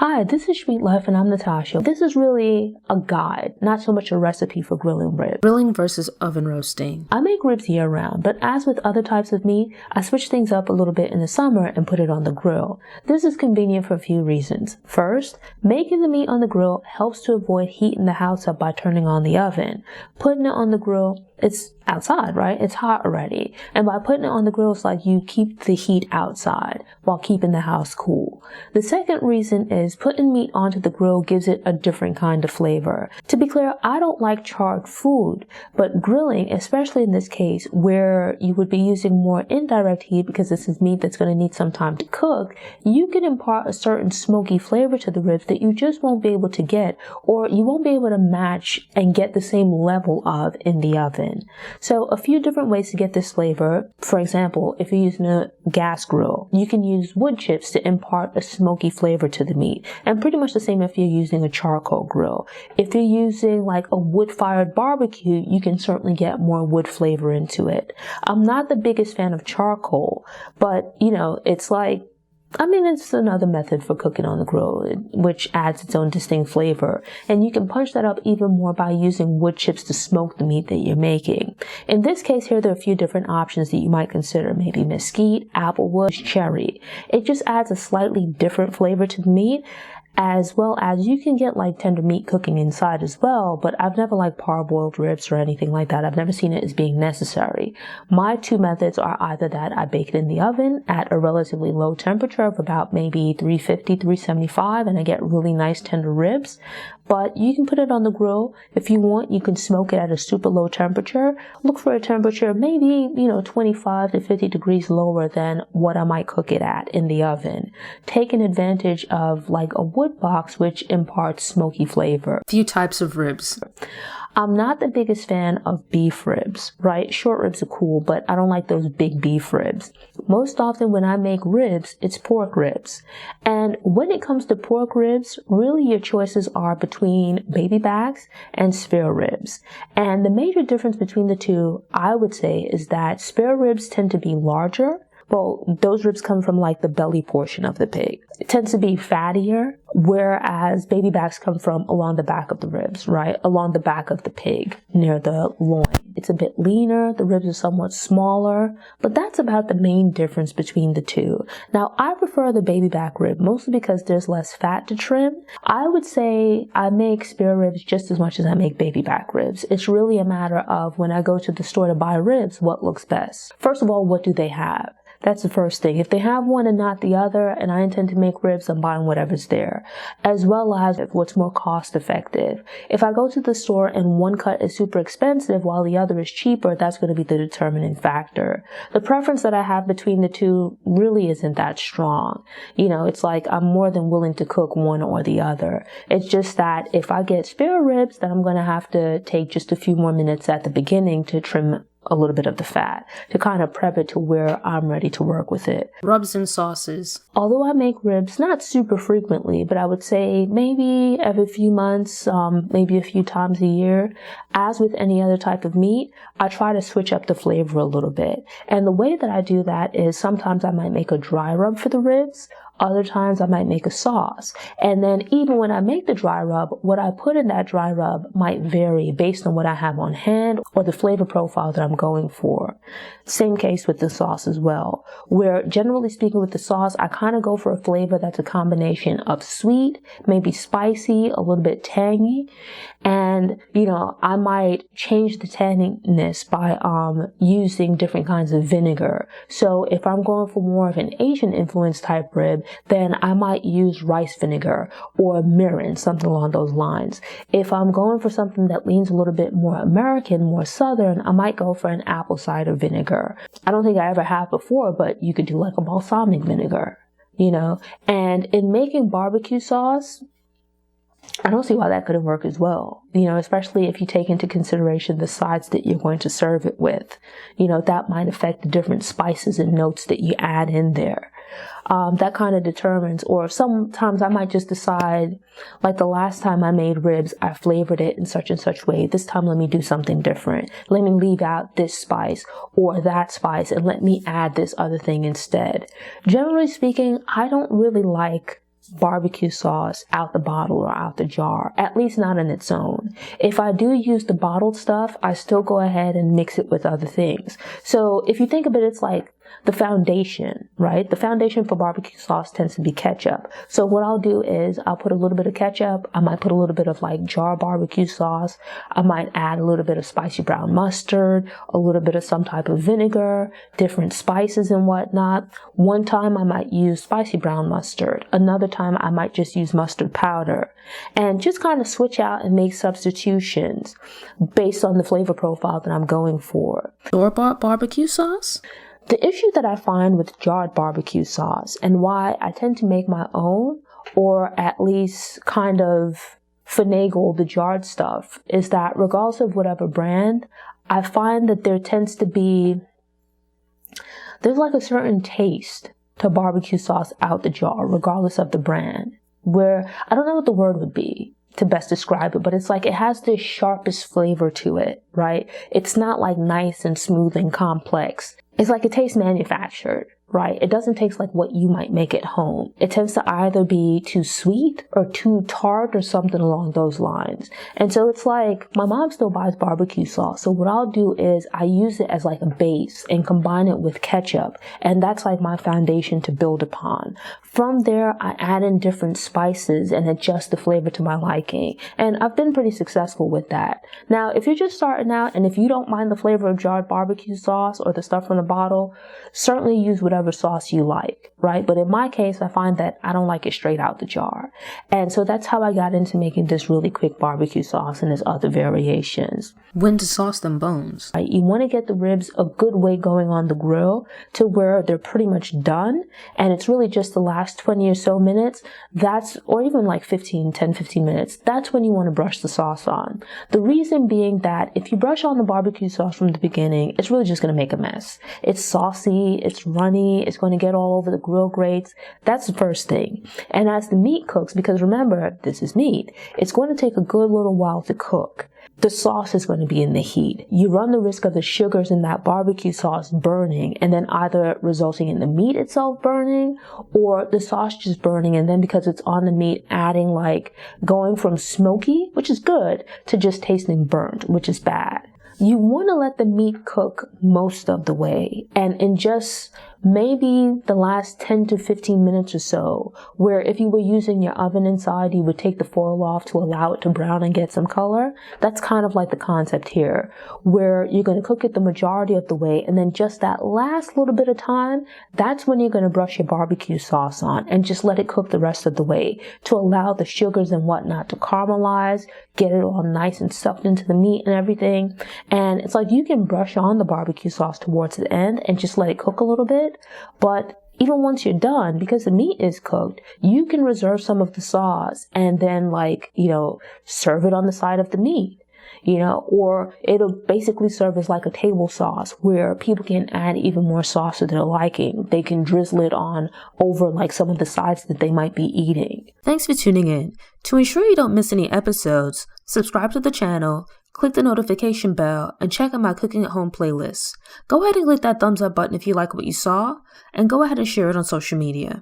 Hi, this is Sweet Life and I'm Natasha. This is really a guide, not so much a recipe for grilling ribs. Grilling versus oven roasting. I make ribs year round, but as with other types of meat, I switch things up a little bit in the summer and put it on the grill. This is convenient for a few reasons. First, making the meat on the grill helps to avoid heating the house up by turning on the oven. Putting it on the grill, it's outside, right? It's hot already. And by putting it on the grill, it's like you keep the heat outside while keeping the house cool. The second reason is putting meat onto the grill gives it a different kind of flavor. To be clear, I don't like charred food, but grilling, especially in this case where you would be using more indirect heat because this is meat that's going to need some time to cook, you can impart a certain smoky flavor to the ribs that you just won't be able to get, or you won't be able to match and get the same level of in the oven. So a few different ways to get this flavor. For example, if you're using a gas grill, you can use wood chips to impart a smoky flavor to the meat. And pretty much the same if you're using a charcoal grill. If you're using like a wood-fired barbecue, you can certainly get more wood flavor into it. I'm not the biggest fan of charcoal, but it's like, it's another method for cooking on the grill, which adds its own distinct flavor. And you can punch that up even more by using wood chips to smoke the meat that you're making. In this case here, there are a few different options that you might consider. Maybe mesquite, applewood, cherry. It just adds a slightly different flavor to the meat, as well as you can get like tender meat cooking inside as well, but I've never liked parboiled ribs or anything like that. I've never seen it as being necessary. My two methods are either that I bake it in the oven at a relatively low temperature of about maybe 350, 375, and I get really nice tender ribs. But you can put it on the grill. If you want, you can smoke it at a super low temperature. Look for a temperature maybe, 25 to 50 degrees lower than what I might cook it at in the oven. Taking advantage of like a wood box, which imparts smoky flavor. Few types of ribs. I'm not the biggest fan of beef ribs, right? Short ribs are cool, but I don't like those big beef ribs. Most often when I make ribs, it's pork ribs. And when it comes to pork ribs, really your choices are between baby backs and spare ribs. And the major difference between the two, I would say, is that spare ribs tend to be larger. Well, those ribs come from like the belly portion of the pig. It tends to be fattier, whereas baby backs come from along the back of the ribs, right? Along the back of the pig, near the loin. It's a bit leaner, the ribs are somewhat smaller, but that's about the main difference between the two. Now, I prefer the baby back rib, mostly because there's less fat to trim. I would say I make spare ribs just as much as I make baby back ribs. It's really a matter of when I go to the store to buy ribs, what looks best. First of all, what do they have? That's the first thing. If they have one and not the other, and I intend to make ribs, I'm buying whatever's there, as well as what's more cost effective. If I go to the store and one cut is super expensive while the other is cheaper, that's going to be the determining factor. The preference that I have between the two really isn't that strong. It's like I'm more than willing to cook one or the other. It's just that if I get spare ribs, then I'm going to have to take just a few more minutes at the beginning to trim a little bit of the fat to kind of prep it to where I'm ready to work with it. Rubs and sauces. Although I make ribs not super frequently, but I would say maybe every few months, maybe a few times a year, as with any other type of meat, I try to switch up the flavor a little bit. And the way that I do that is sometimes I might make a dry rub for the ribs. Other times I might make a sauce. And then even when I make the dry rub, what I put in that dry rub might vary based on what I have on hand or the flavor profile that I'm going for. Same case with the sauce as well, where generally speaking with the sauce, I kind of go for a flavor that's a combination of sweet, maybe spicy, a little bit tangy. And, I might change the tanginess by using different kinds of vinegar. So if I'm going for more of an Asian influence type rib, then I might use rice vinegar or mirin, something along those lines. If I'm going for something that leans a little bit more American, more Southern, I might go for an apple cider vinegar. I don't think I ever have before, but you could do like a balsamic vinegar, And in making barbecue sauce, I don't see why that couldn't work as well, especially if you take into consideration the sides that you're going to serve it with. That might affect the different spices and notes that you add in there. That kind of determines, or sometimes I might just decide, like the last time I made ribs, I flavored it in such and such way. This time, let me do something different. Let me leave out this spice or that spice and let me add this other thing instead. Generally speaking, I don't really like barbecue sauce out the bottle or out the jar, at least not on its own. If I do use the bottled stuff, I still go ahead and mix it with other things. So if you think of it, it's like the foundation, right? The foundation for barbecue sauce tends to be ketchup. So what I'll do is I'll put a little bit of ketchup. I might put a little bit of like jar barbecue sauce. I might add a little bit of spicy brown mustard, a little bit of some type of vinegar, different spices and whatnot. One time I might use spicy brown mustard. Another time I might just use mustard powder, and just kind of switch out and make substitutions based on the flavor profile that I'm going for. Store-bought barbecue sauce? The issue that I find with jarred barbecue sauce, and why I tend to make my own, or at least kind of finagle the jarred stuff, is that regardless of whatever brand, I find that there tends to be, there's like a certain taste to barbecue sauce out the jar, regardless of the brand, where I don't know what the word would be to best describe it, but it's like it has this sharpest flavor to it, right? It's not like nice and smooth and complex. It's like it tastes manufactured, right? It doesn't taste like what you might make at home. It tends to either be too sweet or too tart or something along those lines. And so it's like my mom still buys barbecue sauce. So what I'll do is I use it as like a base and combine it with ketchup. And that's like my foundation to build upon. From there, I add in different spices and adjust the flavor to my liking. And I've been pretty successful with that. Now, if you're just starting out and if you don't mind the flavor of jarred barbecue sauce or the stuff from the bottle, certainly use whatever sauce you like, right? But in my case, I find that I don't like it straight out the jar. And so that's how I got into making this really quick barbecue sauce, and there's other variations. When to sauce them bones? Right? You want to get the ribs a good way going on the grill to where they're pretty much done. And it's really just the last 20 or so minutes. Or even like 10, 15 minutes. That's when you want to brush the sauce on. The reason being that if you brush on the barbecue sauce from the beginning, it's really just going to make a mess. It's saucy, it's runny, it's going to get all over the grill grates. That's the first thing. And as the meat cooks, because remember, this is meat, it's going to take a good little while to cook. The sauce is going to be in the heat. You run the risk of the sugars in that barbecue sauce burning, and then either resulting in the meat itself burning or the sauce just burning, and then because it's on the meat, adding like going from smoky, which is good, to just tasting burnt, which is bad. You want to let the meat cook most of the way, and in just maybe the last 10 to 15 minutes or so, where if you were using your oven inside, you would take the foil off to allow it to brown and get some color. That's kind of like the concept here, where you're going to cook it the majority of the way, and then just that last little bit of time, that's when you're going to brush your barbecue sauce on and just let it cook the rest of the way to allow the sugars and whatnot to caramelize, get it all nice and stuffed into the meat and everything. And it's like you can brush on the barbecue sauce towards the end and just let it cook a little bit. But even once you're done, because the meat is cooked, you can reserve some of the sauce and then serve it on the side of the meat, or it'll basically serve as like a table sauce where people can add even more sauce to their liking. They can drizzle it on over like some of the sides that they might be eating. Thanks for tuning in. To ensure you don't miss any episodes, subscribe to the channel, click the notification bell, and check out my Cooking at Home playlist. Go ahead and click that thumbs up button if you like what you saw, and go ahead and share it on social media.